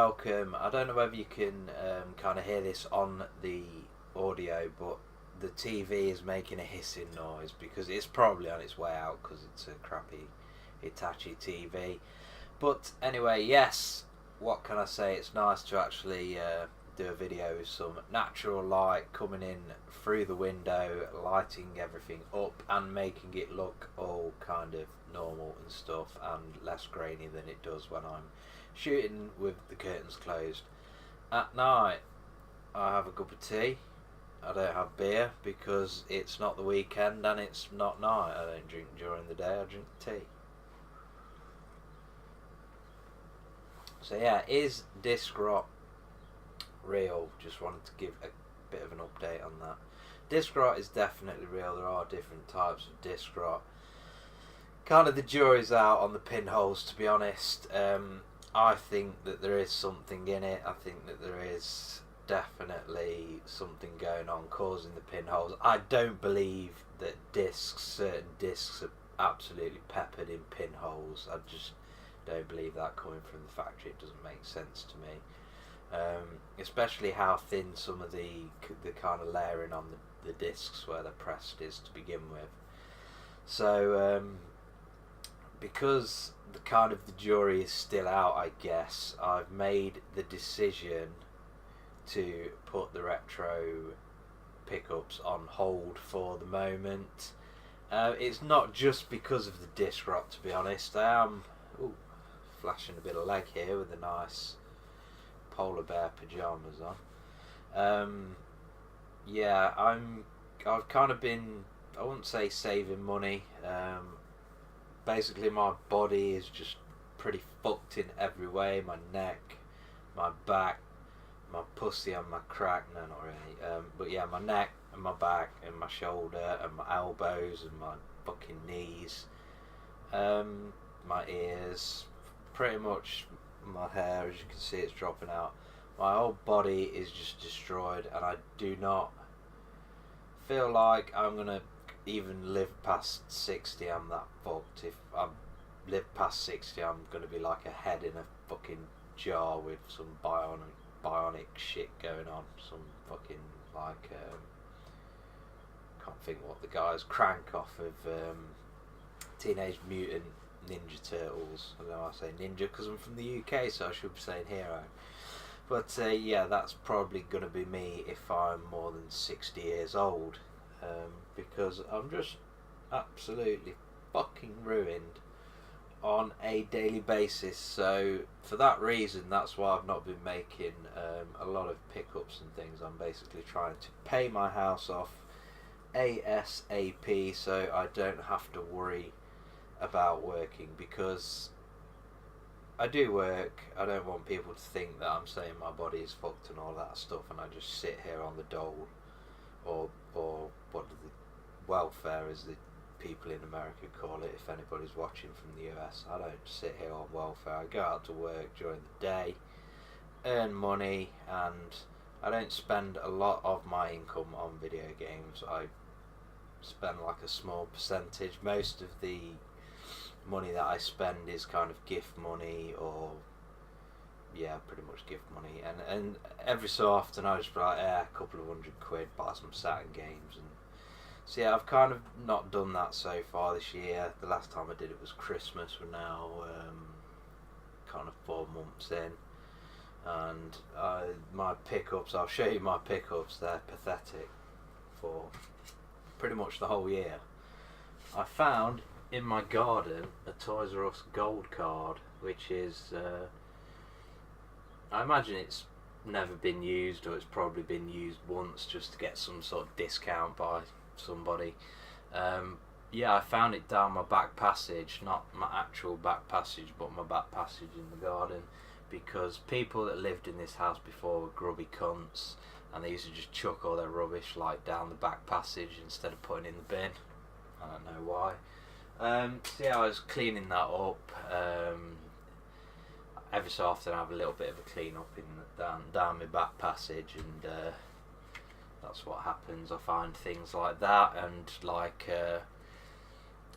welcome. I don't know whether you can kind of hear this on the audio, but the TV is making a hissing noise because it's probably on its way out because it's a crappy Hitachi TV. But anyway, yes, what can I say? It's nice to actually do a video with some natural light coming in through the window, lighting everything up and making it look all kind of normal and stuff and less grainy than it does when I'm shooting with the curtains closed. At night I have a cup of tea. I don't have beer because it's not the weekend and it's not night. I don't drink during the day, I drink tea. So yeah, is disc rot real? Just wanted to give a bit of an update on that. Disc rot is definitely real. There are different types of disc rot. Kind of the jury's out on the pinholes, to be honest. I think that there is something in it. I think that there is definitely something going on causing the pinholes. I don't believe that certain discs are absolutely peppered in pinholes. I just don't believe that coming from the factory. It doesn't make sense to me. Especially how thin some of the kind of layering on the discs where they're pressed is to begin with. So because the kind of the jury is still out, I guess, I've made the decision to put the retro pickups on hold for the moment. It's not just because of the disc rot, to be honest. I am flashing a bit of leg here with the nice polar bear pyjamas on. Yeah, I've kind of been, I wouldn't say saving money. Basically my body is just pretty fucked in every way. My neck, my back, my pussy and my crack. No, not really. But yeah, my neck and my back and my shoulder and my elbows and my fucking knees. My ears, pretty much my hair, as you can see, it's dropping out. My whole body is just destroyed and I do not feel like I'm gonna even live past 60. I'm that fucked. If I live past 60, I'm gonna be like a head in a fucking jar with some bionic shit going on. Some fucking like can't think what the guy's crank off of Teenage Mutant Ninja Turtles. I know I say ninja because I'm from the UK, so I should be saying hero. But yeah, that's probably going to be me if I'm more than 60 years old, because I'm just absolutely fucking ruined on a daily basis. So for that reason, that's why I've not been making a lot of pickups and things. I'm basically trying to pay my house off ASAP so I don't have to worry about working, because I do work. I don't want people to think that I'm saying my body is fucked and all that stuff and I just sit here on the dole or what the welfare, as the people in America call it, if anybody's watching from the US. I don't sit here on welfare. I go out to work during the day, earn money, and I don't spend a lot of my income on video games. I spend like a small percentage. Most of the money that I spend is kind of gift money, or yeah, pretty much gift money, and every so often I just be like, a couple of £100, buy some Saturn games. And so yeah, I've kind of not done that so far this year. The last time I did it was Christmas. We're now kind of 4 months in, and my pickups, I'll show you my pickups, they're pathetic for pretty much the whole year. I found in my garden a Toys R Us gold card, which is I imagine it's never been used, or it's probably been used once just to get some sort of discount by somebody. Yeah, I found it down my back passage, not my actual back passage, but my back passage in the garden, because people that lived in this house before were grubby cunts and they used to just chuck all their rubbish like down the back passage instead of putting it in the bin. I don't know why. So yeah, I was cleaning that up. Every so often I have a little bit of a clean up down my back passage, and that's what happens. I find things like that, and like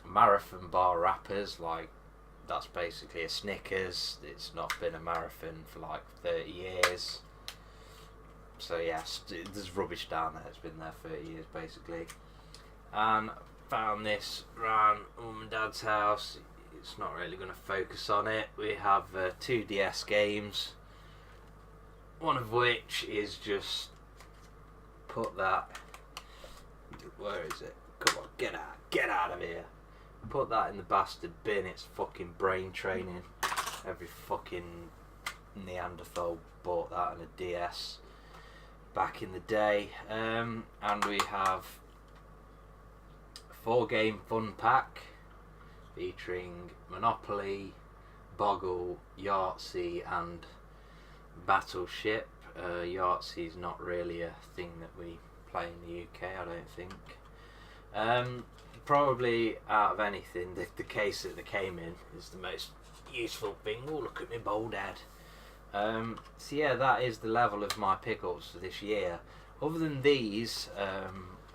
marathon bar wrappers, like that's basically a Snickers. It's not been a marathon for like 30 years. So yeah, there's rubbish down there. It's been there 30 years basically. And found this around Mum and Dad's house. It's not really going to focus on it. We have 2 DS games. One of which is just put that. Where is it? Come on, get out of here. Put that in the bastard bin. It's fucking brain training. Every fucking Neanderthal bought that in a DS back in the day. And we have a 4-game fun pack featuring Monopoly, Boggle, Yahtzee and Battleship. Yahtzee's not really a thing that we play in the UK, I don't think. Probably out of anything, the case that they came in is the most useful thing. Oh, look at me bald head. So yeah, that is the level of my pickups for this year. Other than these,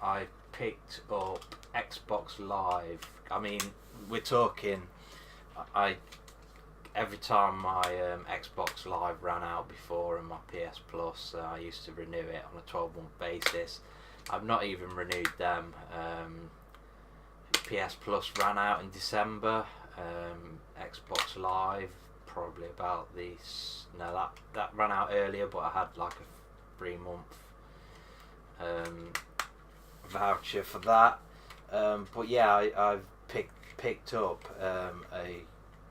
I picked up Xbox Live. I mean, we're talking, every time my Xbox Live ran out before and my PS Plus, I used to renew it on a 12-month basis. I've not even renewed them. PS Plus ran out in December. Xbox Live probably about this. No, that ran out earlier, but I had like a 3-month voucher for that. But yeah, I've picked up a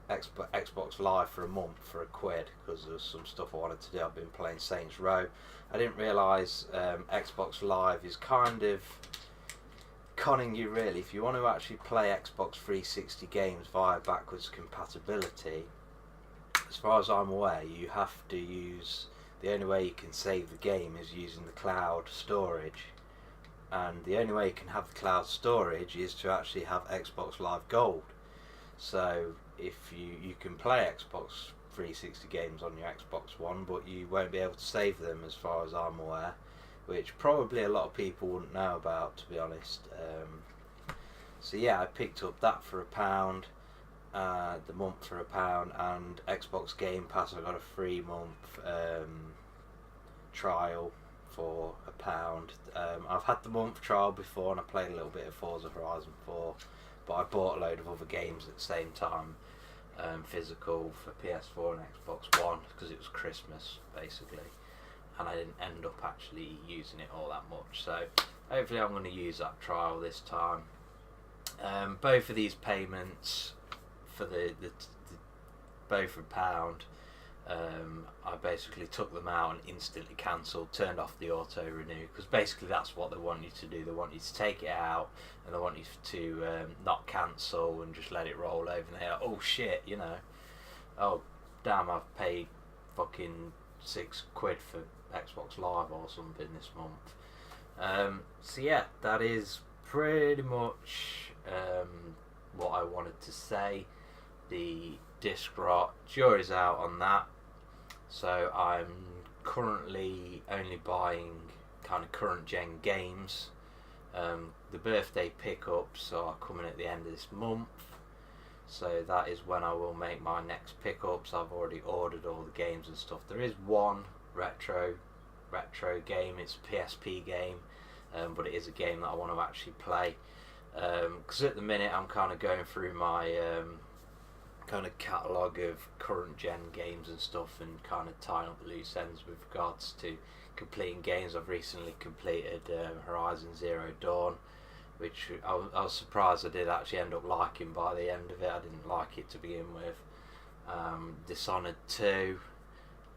Xbox Live for a month for £1 because there's some stuff I wanted to do. I've been playing Saints Row. I didn't realise Xbox Live is kind of conning you really. If you want to actually play Xbox 360 games via backwards compatibility, as far as I'm aware, you have to use, the only way you can save the game is using the cloud storage, and the only way you can have the cloud storage is to actually have Xbox Live Gold. So if you can play Xbox 360 games on your Xbox One, but you won't be able to save them as far as I'm aware, which probably a lot of people wouldn't know about, to be honest. So yeah, I picked up that for £1, the month for £1, and Xbox Game Pass I got a 3-month trial for £1. I've had the month trial before and I played a little bit of Forza Horizon 4, but I bought a load of other games at the same time, physical for PS4 and Xbox One, because it was Christmas basically, and I didn't end up actually using it all that much. So hopefully I'm going to use that trial this time. Both of these payments for the both for £1, I basically took them out and instantly cancelled, turned off the auto renew, because basically that's what they want you to do. They want you to take it out and they want you to not cancel and just let it roll over, and they're like, oh shit, you know, oh damn, I've paid fucking £6 for Xbox Live or something this month. So yeah, that is pretty much what I wanted to say. The disc rot jury's out on that, so I'm currently only buying kind of current gen games. The birthday pickups are coming at the end of this month, so that is when I will make my next pickups. I've already ordered all the games and stuff. There is one retro game. It's a PSP game, but it is a game that I want to actually play, because at the minute I'm kind of going through my kind of catalogue of current gen games and stuff, and kind of tying up the loose ends with regards to completing games. I've recently completed Horizon Zero Dawn, which I was surprised I did actually end up liking by the end of it. I didn't like it to begin with. Dishonored 2,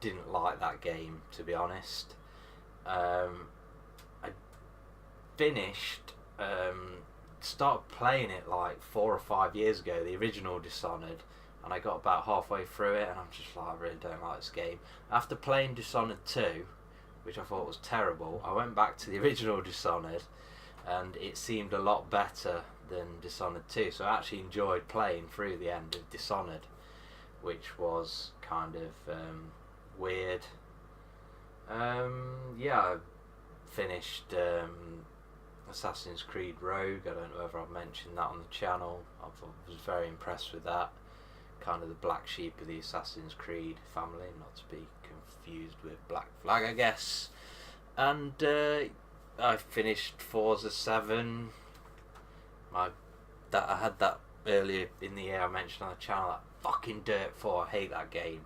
didn't like that game, to be honest. I finished, started playing it like 4 or 5 years ago, the original Dishonored, and I got about halfway through it and I'm just like, I really don't like this game. After playing Dishonored 2, which I thought was terrible, I went back to the original Dishonored and it seemed a lot better than Dishonored 2, so I actually enjoyed playing through the end of Dishonored, which was kind of weird. Yeah, I finished Assassin's Creed Rogue. I don't know whether I've mentioned that on the channel. I was very impressed with that. kind of the black sheep of the Assassin's Creed family, not to be confused with Black Flag, I guess. And I finished Forza 7. I had that earlier in the year. I mentioned on the channel, that fucking Dirt 4. I hate that game.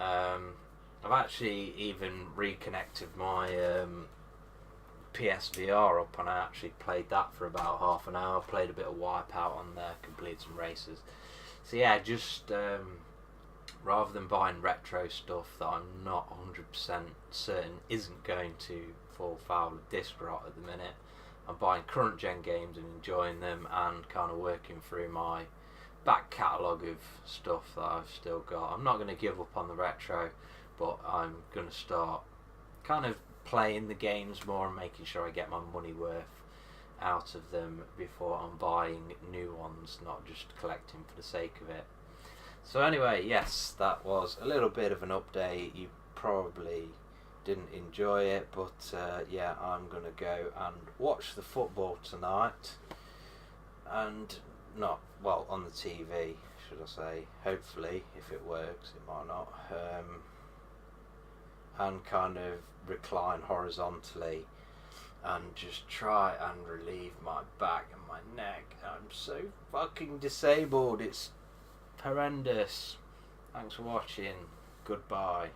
I've actually even reconnected my PSVR up, and I actually played that for about half an hour. Played a bit of Wipeout on there, completed some races. So yeah, just rather than buying retro stuff that I'm not 100% certain isn't going to fall foul of disc rot at the minute, I'm buying current gen games and enjoying them, and kind of working through my back catalogue of stuff that I've still got. I'm not going to give up on the retro, but I'm going to start kind of playing the games more and making sure I get my money worth out of them before I'm buying new ones, not just collecting for the sake of it. So anyway, yes, that was a little bit of an update. You probably didn't enjoy it, but yeah, I'm going to go and watch the football tonight, and not, well, on the TV, should I say, hopefully, if it works, it might not, and kind of recline horizontally and just try and relieve my back and my neck. I'm so fucking disabled, it's horrendous. Thanks for watching, goodbye.